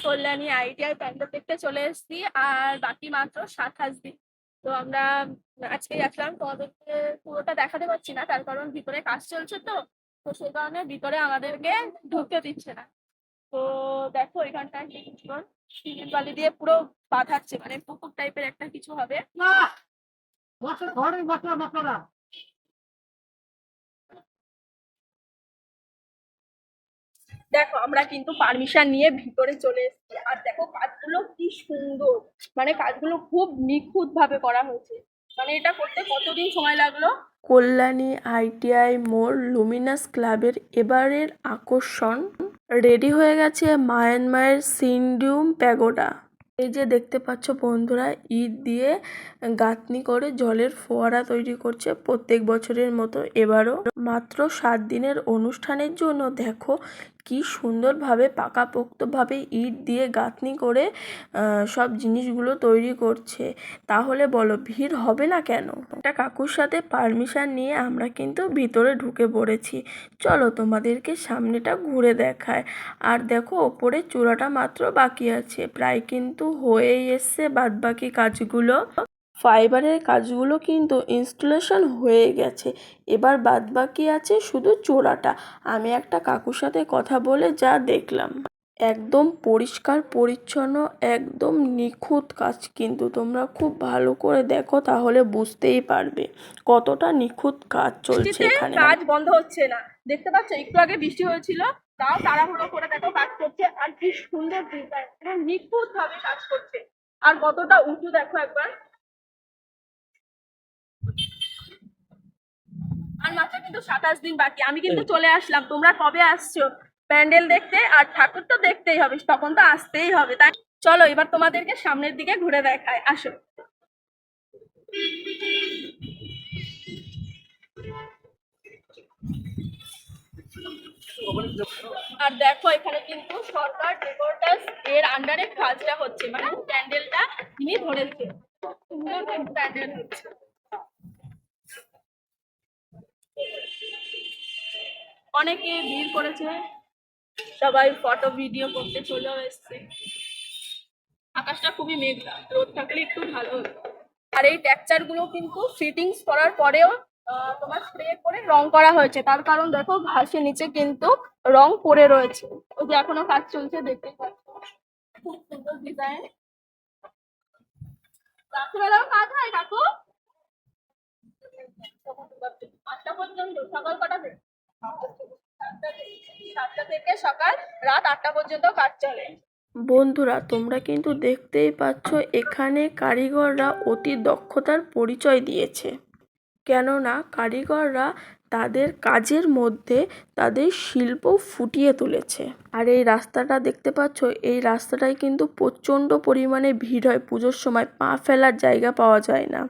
Kalyani ITI pandal দেখতে চলে এসেছি, আর বাকি মাত্র 27 দিন। তো আমরা আজকেই আসলাম, তোমাদেরকে পুরোটা দেখাতে পারছি না, তার কারণ ভিতরে কাজ চলছে। তো তো সেই কারণে ভিতরে আমাদেরকে ঢুকতে দিচ্ছে না। তো দেখো এখানটায় কিছুক্ষণ সিমেন্ট বালি দিয়ে পুরো বাঁধাচ্ছে, মানে পুকুর টাইপের একটা কিছু হবে। দেখো আমরা কিন্তু পারমিশন নিয়ে ভিতরে চলে এসেছি, আর দেখো কাজগুলো কি সুন্দর, মানে কাজগুলো খুব নিখুঁত ভাবে করা হয়েছে। মানে এটা করতে কতদিন সময় লাগলো। কল্যাণী ITI মোড় লুমিনাস ক্লাবের এবারের আকর্ষণ রেডি হয়ে গেছে মায়ানমারের সিন্ডিউম প্যাগোডা। এই যে দেখতে পাচ্ছ বন্ধুরা, ইট দিয়ে গাঁথনি করে জলের ফোয়ারা তৈরি করছে প্রত্যেক বছরের মতো। এবারও মাত্র 7 দিনের অনুষ্ঠানের জন্য দেখো কি সুন্দরভাবে পাকাপোক্তভাবে ইট দিয়ে গাঁথনি করে সব জিনিসগুলো তৈরি করছে। তাহলে বলো ভিড় হবে না কেন? একটা কাকুর সাথে পারমিশন নিয়ে আমরা কিন্তু ভিতরে ঢুকে পড়েছি। চলো তোমাদেরকে সামনেটা ঘুরে দেখায়। আর দেখো ওপরে চূড়াটা মাত্র বাকি আছে, প্রায় কিন্তু হয়েই এসছে বাদবাকি কাজগুলো। ফাইবারের কাজগুলো কিন্তু ইনস্টলেশন হয়ে গেছে, এবার বাদবাকি আছে শুধু চূড়াটা। আমি একটা কাকুর সাথে কথা বলে যা দেখলাম, একদম পরিষ্কার পরিচ্ছন্ন, একদম নিখুঁত কাজ। কিন্তু তোমরা খুব ভালো করে দেখো তাহলে বুঝতেই পারবে কতটা নিখুঁত কাজ চলছে এখানে। কাজ বন্ধ হচ্ছে না, দেখতে পাচ্ছ একটু আগে বৃষ্টি হয়েছিল, তাও তাড়াহুড়ো করে দেখো কাজ করছে। আর কি সুন্দর ডিজাইন, নিখুঁত ভাবে কাজ করছে। আর কতটা উঁচু দেখো একবার। আর মাত্র কিন্তু 27 দিন বাকি। আমি কিন্তু চলে আসলাম, তোমরা কবে আসছো প্যান্ডেল দেখতে? আর ঠাকুর তো দেখতেই হবে, তখন তো আসতেই হবে। তাই চলো এবার তোমাদেরকে সামনের দিকে ঘুরে দেখায়, আসো। আর দেখো এখানে কিন্তু সরকার ডেকোরেটার্স এর আন্ডারে কাজটা হচ্ছে, মানে প্যান্ডেলটা তিনি ধরেছে। সুন্দর কিন্তু প্যান্ডেল হচ্ছে। অনেকে ভিড় করেছে, সবাই ফটো ভিডিও করতে চলেও এসছে। আকাশটা খুবই মেঘলা, রোদ থাকলে একটু ভালো হতো। আর এই টেক্সচার গুলো কিন্তু ফিটিংস করার পরেও তোমার স্প্রে করে রং করা হয়েছে, তার কারণ দেখো ঘাসের নিচে কিন্তু রং পড়ে রয়েছে। ওই যে এখনো কাজ চলছে, দেখতেই পাচ্ছ খুব সুন্দর ডিজাইন। রাত্রিবেলাও কাজ হয় কাকু? 8টা পর্যন্ত? সকাল কটা থেকে? 7টা থেকে সকাল রাত 8টা পর্যন্ত কাজ চলে। বন্ধুরা তোমরা কিন্তু দেখতেই পাচ্ছ এখানে কারিগররা অতি দক্ষতার পরিচয় দিয়েছে, কেননা কারিগররা তাদের কাজের মধ্যে তাদের শিল্প ফুটিয়ে তুলেছে। আর এই রাস্তাটা দেখতে পাচ্ছ, এই রাস্তাটায় কিন্তু প্রচণ্ড পরিমাণে ভিড় হয় পুজোর সময়, পা ফেলার জায়গা পাওয়া যায় না।